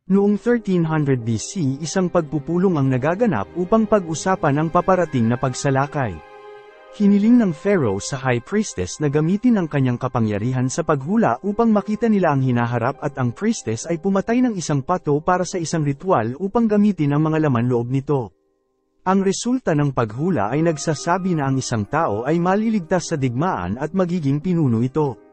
Noong 1300 BC, isang pagpupulong ang nagaganap upang pag-usapan ang paparating na pagsalakay. Hiniling ng Pharaoh sa High Priestess na gamitin ang kanyang kapangyarihan sa paghula upang makita nila ang hinaharap at ang priestess ay pumatay ng isang pato para sa isang ritual upang gamitin ang mga laman loob nito. Ang resulta ng paghula ay nagsasabi na ang isang tao ay maliligtas sa digmaan at magiging pinuno ito.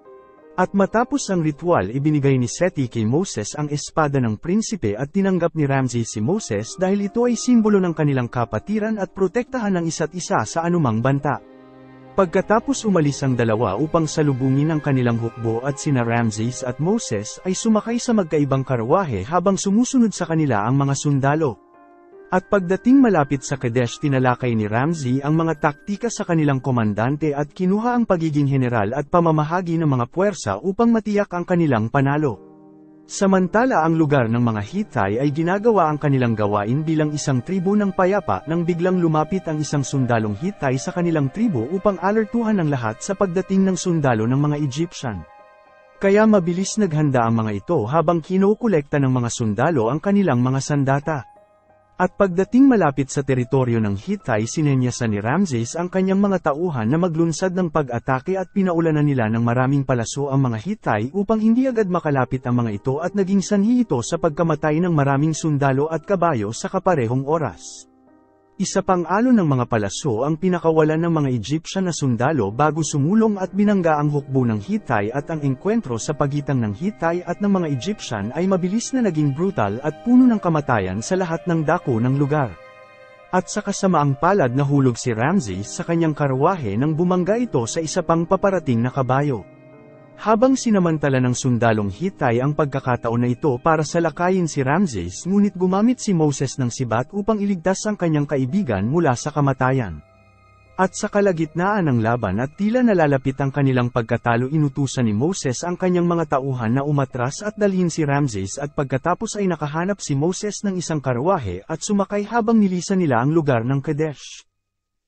At matapos ang ritual, ibinigay ni Seti kay Moses ang espada ng prinsipe at tinanggap ni Ramses si Moses dahil ito ay simbolo ng kanilang kapatiran at protektahan ng isa't isa sa anumang banta. Pagkatapos umalis ang dalawa upang salubungin ang kanilang hukbo at sina Ramses at Moses ay sumakay sa magkaibang karwahe habang sumusunod sa kanila ang mga sundalo. At pagdating malapit sa Kadesh, tinalakay ni Ramses ang mga taktika sa kanilang komandante at kinuha ang pagiging general at pamamahagi ng mga puwersa upang matiyak ang kanilang panalo. Samantala ang lugar ng mga Hittite ay ginagawa ang kanilang gawain bilang isang tribo ng payapa nang biglang lumapit ang isang sundalong Hittite sa kanilang tribo upang alertuhan ang lahat sa pagdating ng sundalo ng mga Egyptian. Kaya mabilis naghanda ang mga ito habang kinokolekta ng mga sundalo ang kanilang mga sandata. At pagdating malapit sa teritoryo ng Hittite, sinenyasan ni Ramses ang kanyang mga tauhan na maglunsad ng pag-atake at pinaulanan nila ng maraming palaso ang mga Hittite upang hindi agad makalapit ang mga ito at naging sanhi ito sa pagkamatay ng maraming sundalo at kabayo sa kaparehong oras. Isa pang alon ng mga palaso ang pinakawalan ng mga Egyptian na sundalo bago sumulong at binangga ang hukbo ng Hittite at ang engkwentro sa pagitan ng Hittite at ng mga Egyptian ay mabilis na naging brutal at puno ng kamatayan sa lahat ng dako ng lugar. At sa kasamaang palad nahulog si Ramses sa kanyang karwahe nang bumangga ito sa isa pang paparating na kabayo. Habang sinamantala ng sundalong Hittite ang pagkakataon na ito para salakayin si Ramses, ngunit gumamit si Moses ng sibat upang iligtas ang kanyang kaibigan mula sa kamatayan. At sa kalagitnaan ng laban at tila nalalapit ang kanilang pagkatalo, inutusan ni Moses ang kanyang mga tauhan na umatras at dalhin si Ramses, at pagkatapos ay nakahanap si Moses ng isang karwahe at sumakay habang nilisan nila ang lugar ng Kadesh.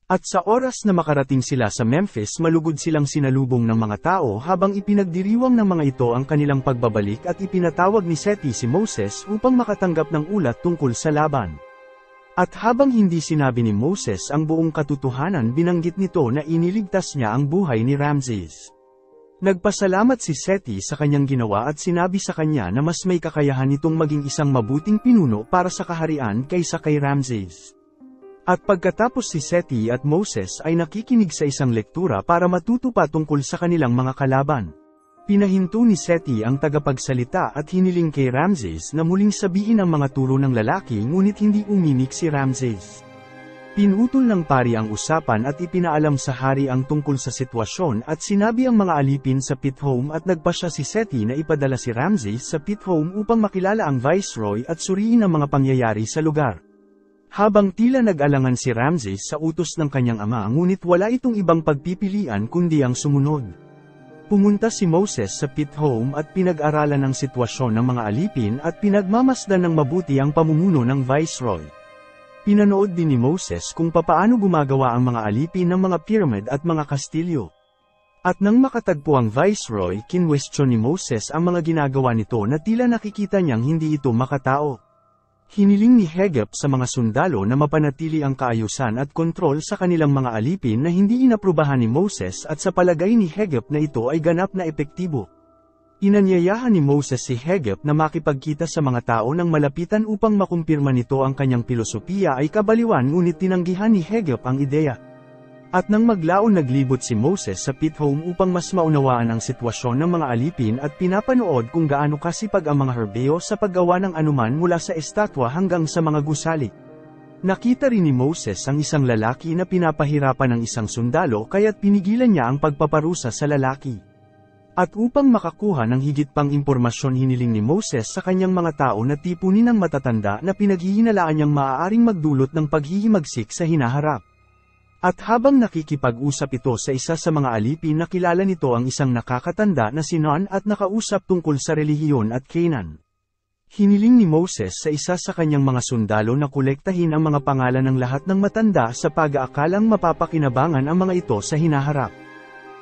At sa oras na makarating sila sa Memphis, malugod silang sinalubong ng mga tao habang ipinagdiriwang ng mga ito ang kanilang pagbabalik, at ipinatawag ni Seti si Moses upang makatanggap ng ulat tungkol sa laban. At habang hindi sinabi ni Moses ang buong katotohanan, binanggit nito na iniligtas niya ang buhay ni Ramses. Nagpasalamat si Seti sa kanyang ginawa at sinabi sa kanya na mas may kakayahan itong maging isang mabuting pinuno para sa kaharian kaysa kay Ramses. At pagkatapos si Seti at Moses ay nakikinig sa isang lektura para matuto pa tungkol sa kanilang mga kalaban. Pinahinto ni Seti ang tagapagsalita at hiniling kay Ramses na muling sabihin ang mga turo ng lalaki, ngunit hindi umimik si Ramses. Pinutol ng pari ang usapan at ipinaalam sa hari ang tungkol sa sitwasyon, at sinabi ang mga alipin sa Pithom, at nagpasya si Seti na ipadala si Ramses sa Pithom upang makilala ang viceroy at suriin ang mga pangyayari sa lugar. Habang tila nag-alangan si Ramses sa utos ng kanyang ama, ngunit wala itong ibang pagpipilian kundi ang sumunod. Pumunta si Moses sa Pithom at pinag-aralan ang sitwasyon ng mga alipin at pinagmamasdan ng mabuti ang pamumuno ng viceroy. Pinanood din ni Moses kung papaano gumagawa ang mga alipin ng mga pyramid at mga kastilyo. At nang makatagpo ang viceroy, kinwestiyon ni Moses ang mga ginagawa nito na tila nakikita niyang hindi ito makatao. Hiniling ni Hegep sa mga sundalo na mapanatili ang kaayusan at kontrol sa kanilang mga alipin na hindi inaprubahan ni Moses, at sa palagay ni Hegep na ito ay ganap na epektibo. Inanyayahan ni Moses si Hegep na makipagkita sa mga tao nang malapitan upang makumpirma nito ang kanyang pilosopiya ay kabaliwan, ngunit tinanggihan ni Hegep ang ideya. At nang maglaon, naglibot si Moses sa Pithom upang mas maunawaan ang sitwasyon ng mga alipin at pinapanood kung gaano kasipag ang mga Hebreo sa paggawa ng anuman mula sa estatwa hanggang sa mga gusali. Nakita rin ni Moses ang isang lalaki na pinapahirapan ng isang sundalo, kaya't pinigilan niya ang pagpaparusa sa lalaki. At upang makakuha ng higit pang impormasyon, hiniling ni Moses sa kanyang mga tao na tipunin ang matatanda na pinaghihinalaan niyang maaaring magdulot ng paghihimagsik sa hinaharap. At habang nakikipag-usap ito sa isa sa mga alipin, nakilala nito ang isang nakakatanda na si Non at nakausap tungkol sa relihiyon at Canaan. Hiniling ni Moses sa isa sa kanyang mga sundalo na kolektahin ang mga pangalan ng lahat ng matanda sa pag-aakalang mapapakinabangan ang mga ito sa hinaharap.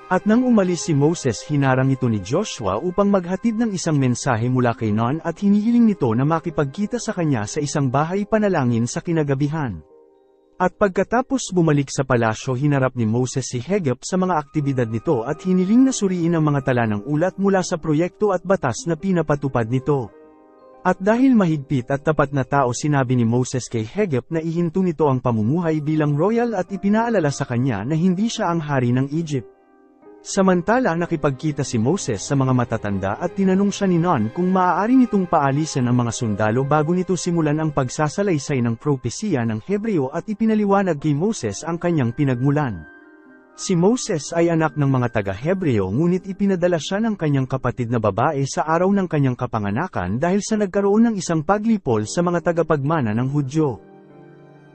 At nang umalis si Moses, hinarang ito ni Joshua upang maghatid ng isang mensahe mula kay Nun at hinihiling nito na makipagkita sa kanya sa isang bahay panalangin sa kinagabihan. At pagkatapos bumalik sa palasyo, hinarap ni Moses si Hagep sa mga aktibidad nito at hiniling na suriin ang mga tala ng ulat mula sa proyekto at batas na pinapatupad nito. At dahil mahigpit at tapat na tao, sinabi ni Moses kay Hagep na ihinto nito ang pamumuhay bilang royal at ipinaalala sa kanya na hindi siya ang hari ng Egypt. Samantala, nakipagkita si Moses sa mga matatanda at tinanong siya ni Nun kung maaari nitong paalisan ang mga sundalo bago nito simulan ang pagsasalaysay ng propesiya ng Hebreo, at ipinaliwanag kay Moses ang kanyang pinagmulan. Si Moses ay anak ng mga taga-Hebreo, ngunit ipinadala siya ng kanyang kapatid na babae sa araw ng kanyang kapanganakan dahil sa nagkaroon ng isang paglipol sa mga tagapagmana ng Hudyo.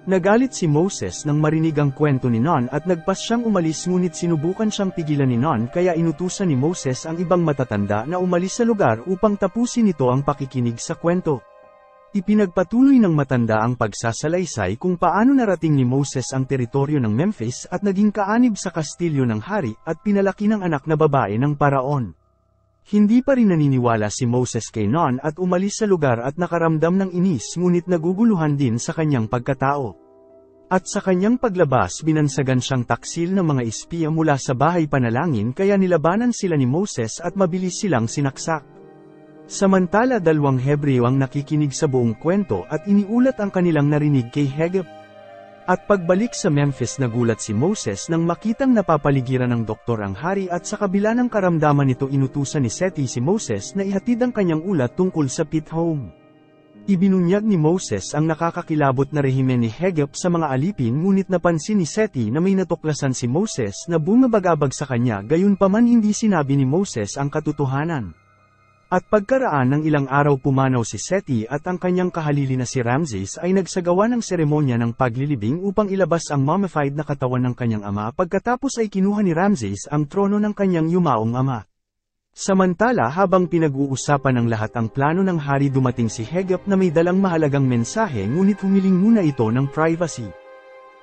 Nagalit si Moses nang marinig ang kwento ni Nun at nagpas siyang umalis, ngunit sinubukan siyang pigilan ni Nun, kaya inutusan ni Moses ang ibang matatanda na umalis sa lugar upang tapusin ito ang pakikinig sa kwento. Ipinagpatuloy ng matanda ang pagsasalaysay kung paano narating ni Moses ang teritoryo ng Memphis at naging kaanib sa kastilyo ng hari at pinalaki ng anak na babae ng paraon. Hindi pa rin naniniwala si Moses kay Nun at umalis sa lugar at nakaramdam ng inis, ngunit naguguluhan din sa kanyang pagkatao. At sa kanyang paglabas, binansagan siyang taksil ng mga espiya mula sa bahay panalangin, kaya nilabanan sila ni Moses at mabilis silang sinaksak. Samantala, dalawang Hebreo ang nakikinig sa buong kwento at iniulat ang kanilang narinig kay Hagep. At pagbalik sa Memphis, nagulat si Moses nang makitang napapaligiran ng doktor ang hari, at sa kabila ng karamdaman nito, inutusan ni Seti si Moses na ihatid ang kanyang ulat tungkol sa pit home. Ibinunyag ni Moses ang nakakakilabot na rehimen ni Hagep sa mga alipin, ngunit napansin ni Seti na may natuklasan si Moses na bumabagabag sa kanya, gayunpaman hindi sinabi ni Moses ang katotohanan. At pagkaraan ng ilang araw, pumanaw si Seti at ang kanyang kahalili na si Ramses ay nagsagawa ng seremonya ng paglilibing upang ilabas ang mummified na katawan ng kanyang ama. Pagkatapos ay kinuha ni Ramses ang trono ng kanyang yumaong ama. Samantala, habang pinag-uusapan ng lahat ang plano ng hari, dumating si Hagep na may dalang mahalagang mensahe, ngunit humiling muna ito ng privacy.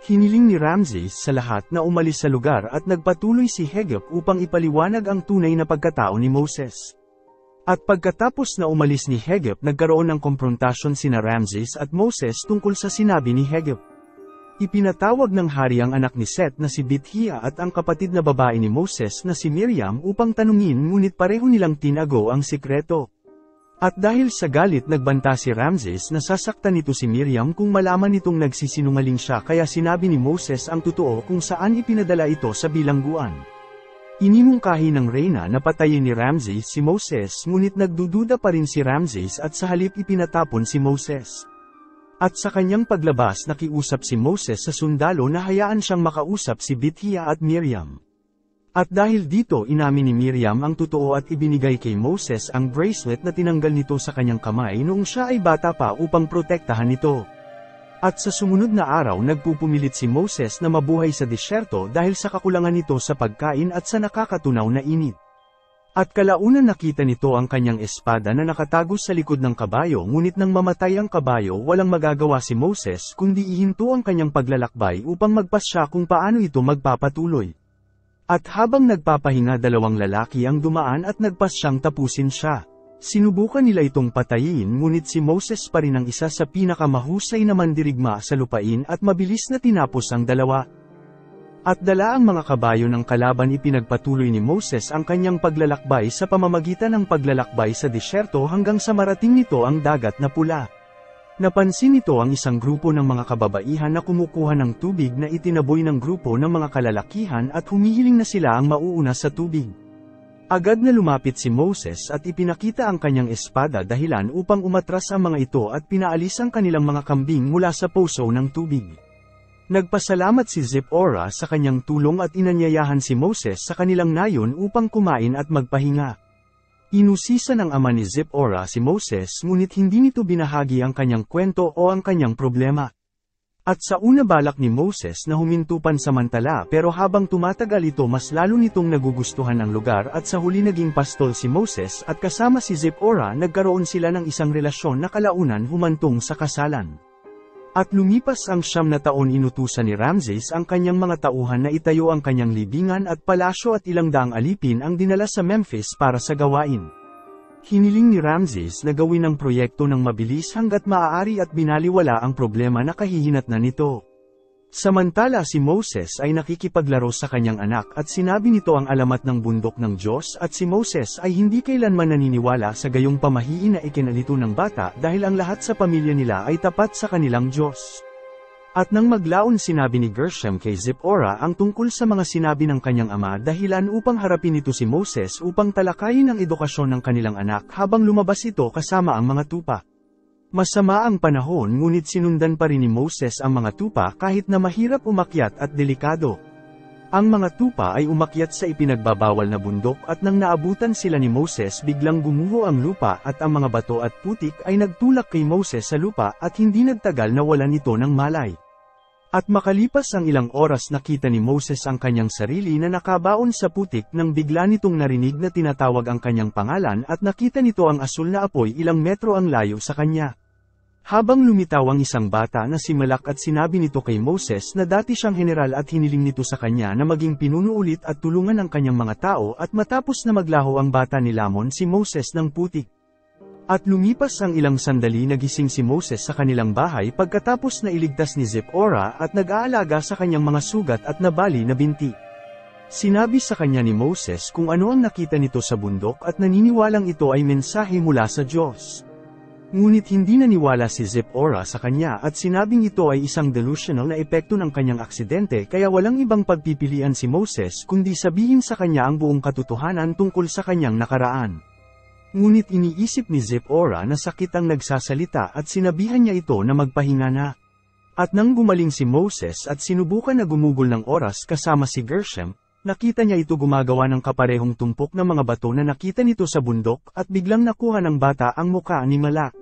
Hiniling ni Ramses sa lahat na umalis sa lugar at nagpatuloy si Hagep upang ipaliwanag ang tunay na pagkatao ni Moses. At pagkatapos na umalis ni Hagep, nagkaroon ng komprontasyon sina Ramses at Moses tungkol sa sinabi ni Hagep. Ipinatawag ng hari ang anak ni Seth na si Bithia at ang kapatid na babae ni Moses na si Miriam upang tanungin, ngunit pareho nilang tinago ang sikreto. At dahil sa galit, nagbanta si Ramses na sasaktan nito si Miriam kung malaman nitong nagsisinungaling siya, kaya sinabi ni Moses ang totoo kung saan ipinadala ito sa bilangguan. Inimungkahi ng reyna na patayin ni Ramses si Moses, ngunit nagdududa pa rin si Ramses at sa halip ipinatapon si Moses. At sa kanyang paglabas, nakiusap si Moses sa sundalo na hayaan siyang makausap si Bithia at Miriam. At dahil dito, inamin ni Miriam ang totoo at ibinigay kay Moses ang bracelet na tinanggal nito sa kanyang kamay noong siya ay bata pa upang protektahan ito. At sa sumunod na araw, nagpupumilit si Moses na mabuhay sa disyerto dahil sa kakulangan nito sa pagkain at sa nakakatunaw na init. At kalaunan nakita nito ang kanyang espada na nakatago sa likod ng kabayo, ngunit nang mamatay ang kabayo, walang magagawa si Moses kundi ihinto ang kanyang paglalakbay upang magpasya kung paano ito magpapatuloy. At habang nagpapahinga, dalawang lalaki ang dumaan at nagpasyang tapusin siya. Sinubukan nila itong patayin, ngunit si Moses pa rin ang isa sa pinakamahusay na mandirigma sa lupain at mabilis na tinapos ang dalawa. At dala ang mga kabayo ng kalaban, ipinagpatuloy ni Moses ang kanyang paglalakbay sa pamamagitan ng paglalakbay sa disyerto hanggang sa marating nito ang dagat na pula. Napansin nito ang isang grupo ng mga kababaihan na kumukuha ng tubig na itinaboy ng grupo ng mga kalalakihan at humihiling na sila ang mauuna sa tubig. Agad na lumapit si Moses at ipinakita ang kanyang espada dahilan upang umatras ang mga ito at pinaalis ang kanilang mga kambing mula sa poso ng tubig. Nagpasalamat si Zipporah sa kanyang tulong at inanyayahan si Moses sa kanilang nayon upang kumain at magpahinga. Inusisa ng ama ni Zipporah si Moses, ngunit hindi nito binahagi ang kanyang kwento o ang kanyang problema. At sa una, balak ni Moses na huminto pansamantala, pero habang tumatagal ito, mas lalo nitong nagugustuhan ang lugar at sa huli naging pastol si Moses at kasama si Zipporah, nagkaroon sila ng isang relasyon na kalaunan humantong sa kasalan. At lumipas ang 9 na taon, inutusan ni Ramses ang kanyang mga tauhan na itayo ang kanyang libingan at palasyo at ilang daang alipin ang dinala sa Memphis para sa gawain. Hiniling ni Ramses na gawin ang proyekto ng mabilis hanggat maaari at binaliwala ang problema na kahihinatnan nito. Samantala si Moses ay nakikipaglaro sa kanyang anak at sinabi nito ang alamat ng bundok ng Diyos at si Moses ay hindi kailanman naniniwala sa gayong pamahiin na ikinalito ng bata dahil ang lahat sa pamilya nila ay tapat sa kanilang Diyos. At nang maglaon sinabi ni Gershom kay Zipporah ang tungkol sa mga sinabi ng kanyang ama dahilan upang harapin ito si Moses upang talakayin ang edukasyon ng kanilang anak habang lumabas ito kasama ang mga tupa. Masama ang panahon ngunit sinundan pa rin ni Moses ang mga tupa kahit na mahirap umakyat at delikado. Ang mga tupa ay umakyat sa ipinagbabawal na bundok at nang naabutan sila ni Moses biglang gumuho ang lupa at ang mga bato at putik ay nagtulak kay Moses sa lupa at hindi nagtagal na walan ito ng malay. At makalipas ang ilang oras nakita ni Moses ang kanyang sarili na nakabaon sa putik nang bigla nitong narinig na tinatawag ang kanyang pangalan at nakita nito ang asul na apoy ilang metro ang layo sa kanya. Habang lumitaw ang isang bata na si Malak at sinabi nito kay Moses na dati siyang general at hiniling nito sa kanya na maging pinuno ulit at tulungan ang kanyang mga tao at matapos na maglaho ang bata nilamon si Moses ng putik. At lumipas ang ilang sandali nagising si Moses sa kanilang bahay pagkatapos na iligtas ni Zipporah at nag-aalaga sa kanyang mga sugat at nabali na binti. Sinabi sa kanya ni Moses kung ano ang nakita nito sa bundok at naniniwalang ito ay mensahe mula sa Diyos. Ngunit hindi naniwala si Zipporah sa kanya at sinabing ito ay isang delusional na epekto ng kanyang aksidente kaya walang ibang pagpipilian si Moses kundi sabihin sa kanya ang buong katotohanan tungkol sa kanyang nakaraan. Ngunit iniisip ni Zipporah na sakit ang nagsasalita at sinabihan niya ito na magpahinga na. At nang gumaling si Moses at sinubukan na gumugol ng oras kasama si Gershom, nakita niya ito gumagawa ng kaparehong tumpok ng mga bato na nakita nito sa bundok at biglang nakuha ng bata ang muka ni Malak.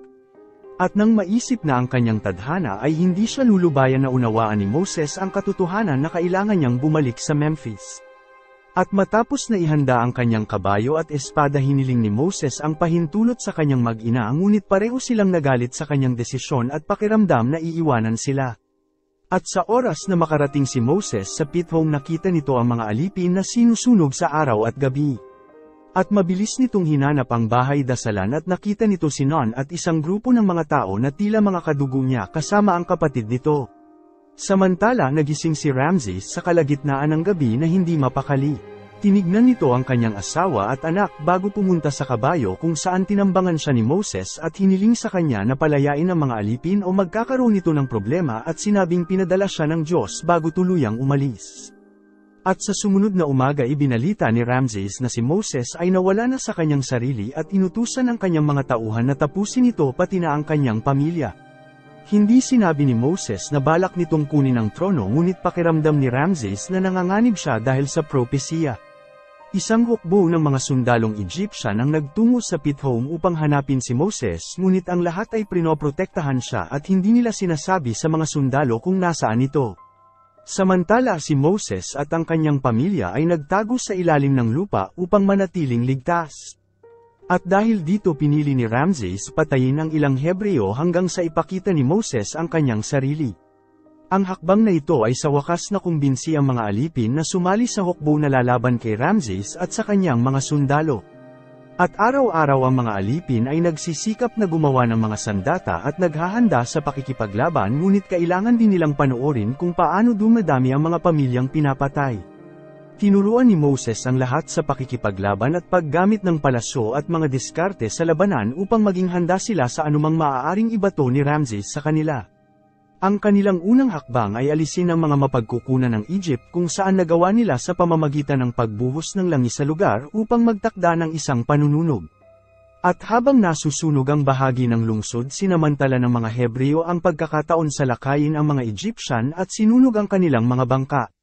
At nang maisip na ang kanyang tadhana ay hindi siya lulubayan na unawaan ni Moses ang katotohanan na kailangan niyang bumalik sa Memphis. At matapos na ihanda ang kanyang kabayo at espada hiniling ni Moses ang pahintulot sa kanyang mag-ina ngunit pareho silang nagalit sa kanyang desisyon at pakiramdam na iiwanan sila. At sa oras na makarating si Moses sa pithome nakita nito ang mga alipin na sinusunog sa araw at gabi. At mabilis nitong hinanap ang bahay dasalan at nakita nito si Nun at isang grupo ng mga tao na tila mga kadugo niya kasama ang kapatid nito. Samantala nagising si Ramses sa kalagitnaan ng gabi na hindi mapakali. Tinignan nito ang kanyang asawa at anak bago pumunta sa kabayo kung saan tinambangan siya ni Moses at hiniling sa kanya na palayain ang mga alipin o magkakaroon ito ng problema at sinabing pinadala siya ng Diyos bago tuluyang umalis. At sa sumunod na umaga ibinalita ni Ramses na si Moses ay nawala na sa kanyang sarili at inutusan ang kanyang mga tauhan na tapusin ito pati na ang kanyang pamilya. Hindi sinabi ni Moses na balak nitong kunin ang trono ngunit pakiramdam ni Ramses na nanganganib siya dahil sa propesiya. Isang hukbo ng mga sundalong Egyptian ang nagtungo sa pithome upang hanapin si Moses ngunit ang lahat ay prinoprotektahan siya at hindi nila sinasabi sa mga sundalo kung nasaan ito. Samantala si Moses at ang kanyang pamilya ay nagtago sa ilalim ng lupa upang manatiling ligtas. At dahil dito pinili ni Ramses patayin ang ilang Hebreo hanggang sa ipakita ni Moses ang kanyang sarili. Ang hakbang na ito ay sa wakas na kumbinsi ang mga alipin na sumali sa hukbo na lalaban kay Ramses at sa kanyang mga sundalo. At araw-araw ang mga alipin ay nagsisikap na gumawa ng mga sandata at naghahanda sa pakikipaglaban ngunit kailangan din nilang panoorin kung paano dumadami ang mga pamilyang pinapatay. Tinuruan ni Moses ang lahat sa pakikipaglaban at paggamit ng palasyo at mga diskarte sa labanan upang maging handa sila sa anumang maaaring ibato ni Ramses sa kanila. Ang kanilang unang hakbang ay alisin ang mga mapagkukunan ng Egypt kung saan nagawa nila sa pamamagitan ng pagbuhos ng langis sa lugar upang magtakda ng isang panununog. At habang nasusunog ang bahagi ng lungsod sinamantala ng mga Hebreo ang pagkakataon sa lakayin ang mga Egyptian at sinunog ang kanilang mga bangka.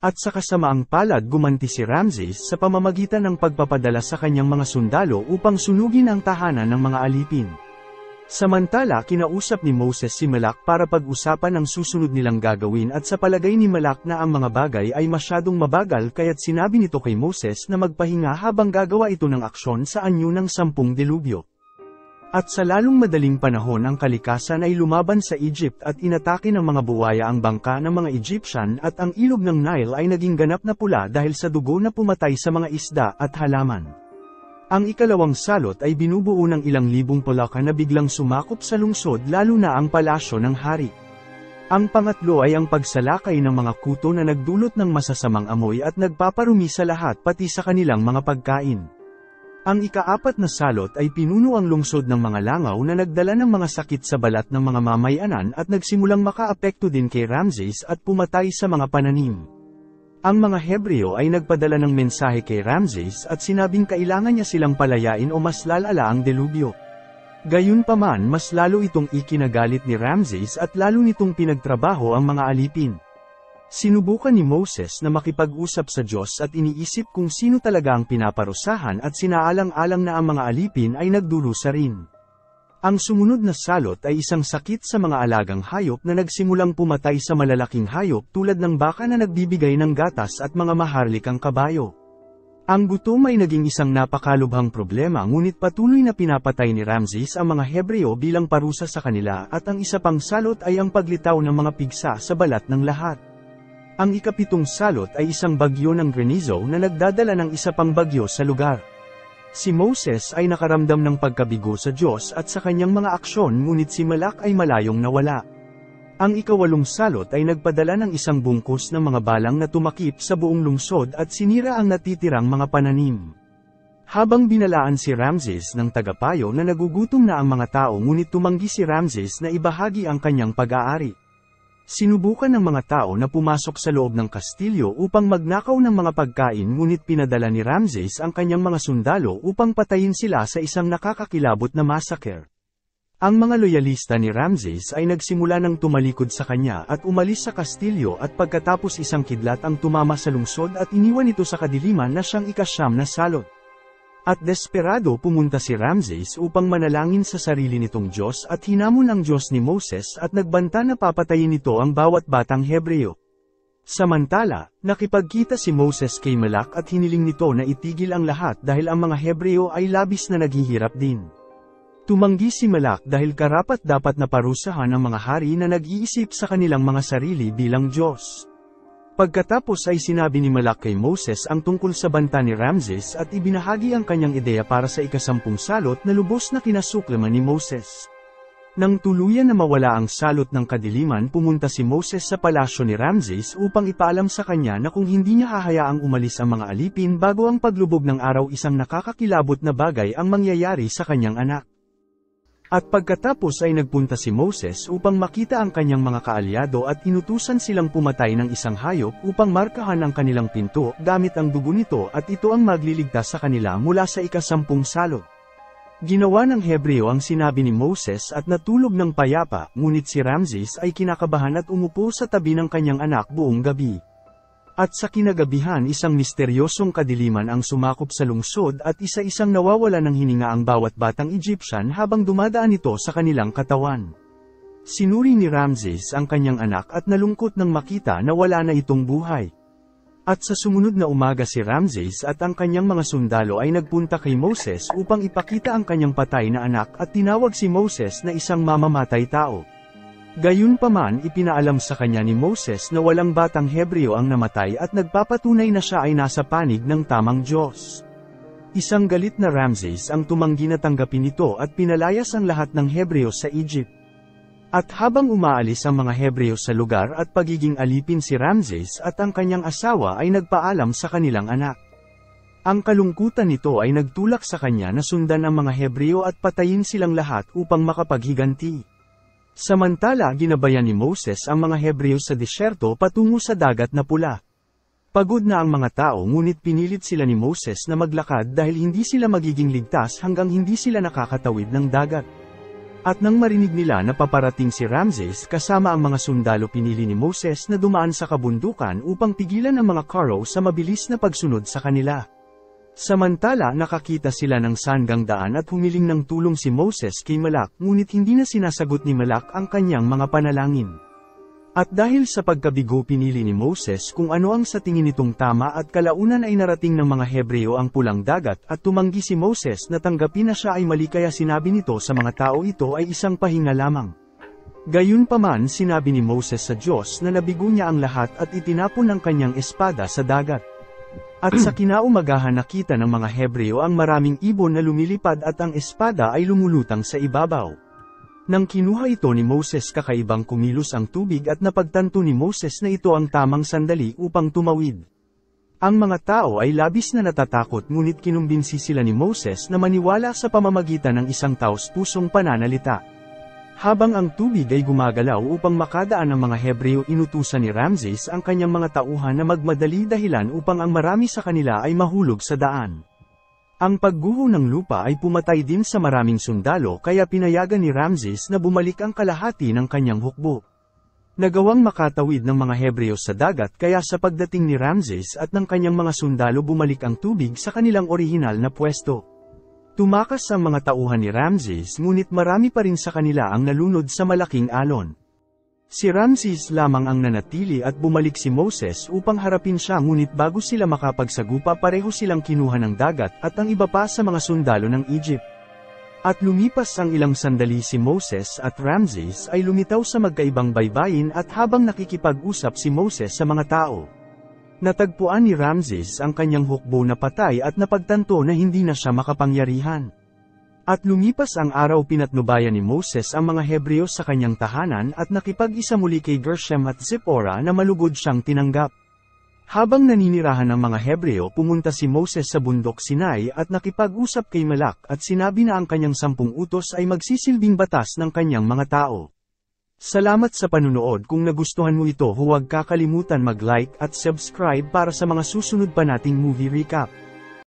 At sa kasamaang palad gumanti si Ramses sa pamamagitan ng pagpapadala sa kanyang mga sundalo upang sunugin ang tahanan ng mga alipin. Samantala kinausap ni Moses si Malak para pag-usapan ang susunod nilang gagawin at sa palagay ni Malak na ang mga bagay ay masyadong mabagal kaya't sinabi nito kay Moses na magpahinga habang gagawa ito ng aksyon sa anyo ng 10 delubyo. At sa lalong madaling panahon ang kalikasan ay lumaban sa Egypt at inatake ng mga buwaya ang bangka ng mga Egyptian at ang ilog ng Nile ay naging ganap na pula dahil sa dugo na pumatay sa mga isda at halaman. Ang ikalawang salot ay binubuo ng ilang libong palaka na biglang sumakop sa lungsod lalo na ang palasyo ng hari. Ang pangatlo ay ang pagsalakay ng mga kuto na nagdulot ng masasamang amoy at nagpaparumi sa lahat pati sa kanilang mga pagkain. Ang ikaapat na salot ay pinuno ang lungsod ng mga langaw na nagdala ng mga sakit sa balat ng mga mamayanan at nagsimulang makaapekto din kay Ramses at pumatay sa mga pananim. Ang mga Hebreo ay nagpadala ng mensahe kay Ramses at sinabing kailangan niya silang palayain o mas lalala ang delubyo. Gayunpaman mas lalo itong ikinagalit ni Ramses at lalo nitong pinagtrabaho ang mga alipin. Sinubukan ni Moses na makipag-usap sa Diyos at iniisip kung sino talaga ang pinaparusahan at sinaalang-alang na ang mga alipin ay nagdurusa rin. Ang sumunod na salot ay isang sakit sa mga alagang hayop na nagsimulang pumatay sa malalaking hayop tulad ng baka na nagbibigay ng gatas at mga maharlikang kabayo. Ang gutom ay naging isang napakalubhang problema ngunit patuloy na pinapatay ni Ramses ang mga Hebreo bilang parusa sa kanila at ang isa pang salot ay ang paglitaw ng mga pigsa sa balat ng lahat. Ang ikapitong salot ay isang bagyo ng granizo na nagdadala ng isa pang bagyo sa lugar. Si Moses ay nakaramdam ng pagkabigo sa Diyos at sa kanyang mga aksyon ngunit si Malak ay malayong nawala. Ang ikawalong salot ay nagpadala ng isang bungkus ng mga balang na tumakip sa buong lungsod at sinira ang natitirang mga pananim. Habang binalaan si Ramses ng tagapayo na nagugutom na ang mga tao ngunit tumanggi si Ramses na ibahagi ang kanyang pag-aari. Sinubukan ng mga tao na pumasok sa loob ng kastilyo upang magnakaw ng mga pagkain ngunit pinadala ni Ramses ang kanyang mga sundalo upang patayin sila sa isang nakakakilabot na massacre. Ang mga loyalista ni Ramses ay nagsimula ng tumalikod sa kanya at umalis sa kastilyo at pagkatapos isang kidlat ang tumama sa lungsod at iniwan ito sa kadiliman na siyang ikasyam na salot. At desperado pumunta si Ramses upang manalangin sa sarili nitong Diyos at hinamon ang Diyos ni Moses at nagbanta na papatayin nito ang bawat batang Hebreo. Samantala, nakipagkita si Moses kay Malak at hiniling nito na itigil ang lahat dahil ang mga Hebreo ay labis na naghihirap din. Tumanggi si Malak dahil karapat-dapat na parusahan ang mga hari na nag-iisip sa kanilang mga sarili bilang Diyos. Pagkatapos ay sinabi ni Malak kay Moses ang tungkol sa banta ni Ramses at ibinahagi ang kanyang ideya para sa ikasampung salot na lubos na kinasuklaman ni Moses. Nang tuluyan na mawala ang salot ng kadiliman pumunta si Moses sa palasyo ni Ramses upang ipaalam sa kanya na kung hindi niya hahayaang umalis ang mga alipin bago ang paglubog ng araw isang nakakakilabot na bagay ang mangyayari sa kanyang anak. At pagkatapos ay nagpunta si Moses upang makita ang kanyang mga kaalyado at inutusan silang pumatay ng isang hayop upang markahan ang kanilang pinto gamit ang dugo nito at ito ang magliligtas sa kanila mula sa ikasampung salot. Ginawa ng Hebreo ang sinabi ni Moses at natulog ng payapa, ngunit si Ramses ay kinakabahan at umupo sa tabi ng kanyang anak buong gabi. At sa kinagabihan isang misteryosong kadiliman ang sumakop sa lungsod at isa-isang nawawala ng hininga ang bawat batang Egyptian habang dumadaan ito sa kanilang katawan. Sinuri ni Ramses ang kanyang anak at nalungkot nang makita na wala na itong buhay. At sa sumunod na umaga si Ramses at ang kanyang mga sundalo ay nagpunta kay Moses upang ipakita ang kanyang patay na anak at tinawag si Moses na isang mamamatay tao. Gayunpaman ipinaalam sa kanya ni Moses na walang batang Hebreo ang namatay at nagpapatunay na siya ay nasa panig ng tamang Diyos. Isang galit na Ramses ang tumanggi na tanggapin ito at pinalayas ang lahat ng Hebreo sa Egypt. At habang umaalis ang mga Hebreo sa lugar at pagiging alipin si Ramses at ang kanyang asawa ay nagpaalam sa kanilang anak. Ang kalungkutan nito ay nagtulak sa kanya na sundan ang mga Hebreo at patayin silang lahat upang makapaghiganti. Samantala ginabayan ni Moses ang mga Hebreo sa disyerto patungo sa dagat na pula. Pagod na ang mga tao ngunit pinilit sila ni Moses na maglakad dahil hindi sila magiging ligtas hanggang hindi sila nakakatawid ng dagat. At nang marinig nila na paparating si Ramses kasama ang mga sundalo pinili ni Moses na dumaan sa kabundukan upang pigilan ang mga karo sa mabilis na pagsunod sa kanila. Samantala nakakita sila ng sanggang daan at humiling ng tulong si Moses kay Malak ngunit hindi na sinasagot ni Malak ang kanyang mga panalangin. At dahil sa pagkabigo pinili ni Moses kung ano ang sa tingin nitong tama at kalaunan ay narating ng mga Hebreo ang pulang dagat at tumanggi si Moses na tanggapin na siya ay mali kaya sinabi nito sa mga tao ito ay isang pahinga lamang. Gayunpaman sinabi ni Moses sa Diyos na nabigo niya ang lahat at itinapon ang kanyang espada sa dagat. At sa kinaumagahan nakita ng mga Hebreo ang maraming ibon na lumilipad at ang espada ay lumulutang sa ibabaw. Nang kinuha ito ni Moses kakaibang kumilos ang tubig at napagtanto ni Moses na ito ang tamang sandali upang tumawid. Ang mga tao ay labis na natatakot ngunit kinumbinsi sila ni Moses na maniwala sa pamamagitan ng isang taos-pusong pananalita. Habang ang tubig ay gumagalaw upang makadaan ang mga Hebreo inutusan ni Ramses ang kanyang mga tauhan na magmadali dahilan upang ang marami sa kanila ay mahulog sa daan. Ang pagguho ng lupa ay pumatay din sa maraming sundalo kaya pinayagan ni Ramses na bumalik ang kalahati ng kanyang hukbo. Nagawang makatawid ng mga Hebreo sa dagat kaya sa pagdating ni Ramses at ng kanyang mga sundalo bumalik ang tubig sa kanilang orihinal na pwesto. Tumakas ang mga tauhan ni Ramses ngunit marami pa rin sa kanila ang nalunod sa malaking alon. Si Ramses lamang ang nanatili at bumalik si Moses upang harapin siya ngunit bago sila makapagsagupa pareho silang kinuha ng dagat at ang iba pa sa mga sundalo ng Egypt. At lumipas ang ilang sandali si Moses at Ramses ay lumitaw sa magkaibang baybayin at habang nakikipag-usap si Moses sa mga tao. Natagpuan ni Ramses ang kanyang hukbo na patay at napagtanto na hindi na siya makapangyarihan. At lumipas ang araw pinatnubayan ni Moses ang mga Hebreo sa kanyang tahanan at nakipag-isa muli kay Gershom at Zipporah na malugod siyang tinanggap. Habang naninirahan ang mga Hebreo pumunta si Moses sa bundok Sinai at nakipag-usap kay Malak at sinabi na ang kanyang 10 utos ay magsisilbing batas ng kanyang mga tao. Salamat sa panunood. Kung nagustuhan mo ito huwag kakalimutan mag-like at subscribe para sa mga susunod pa nating movie recap.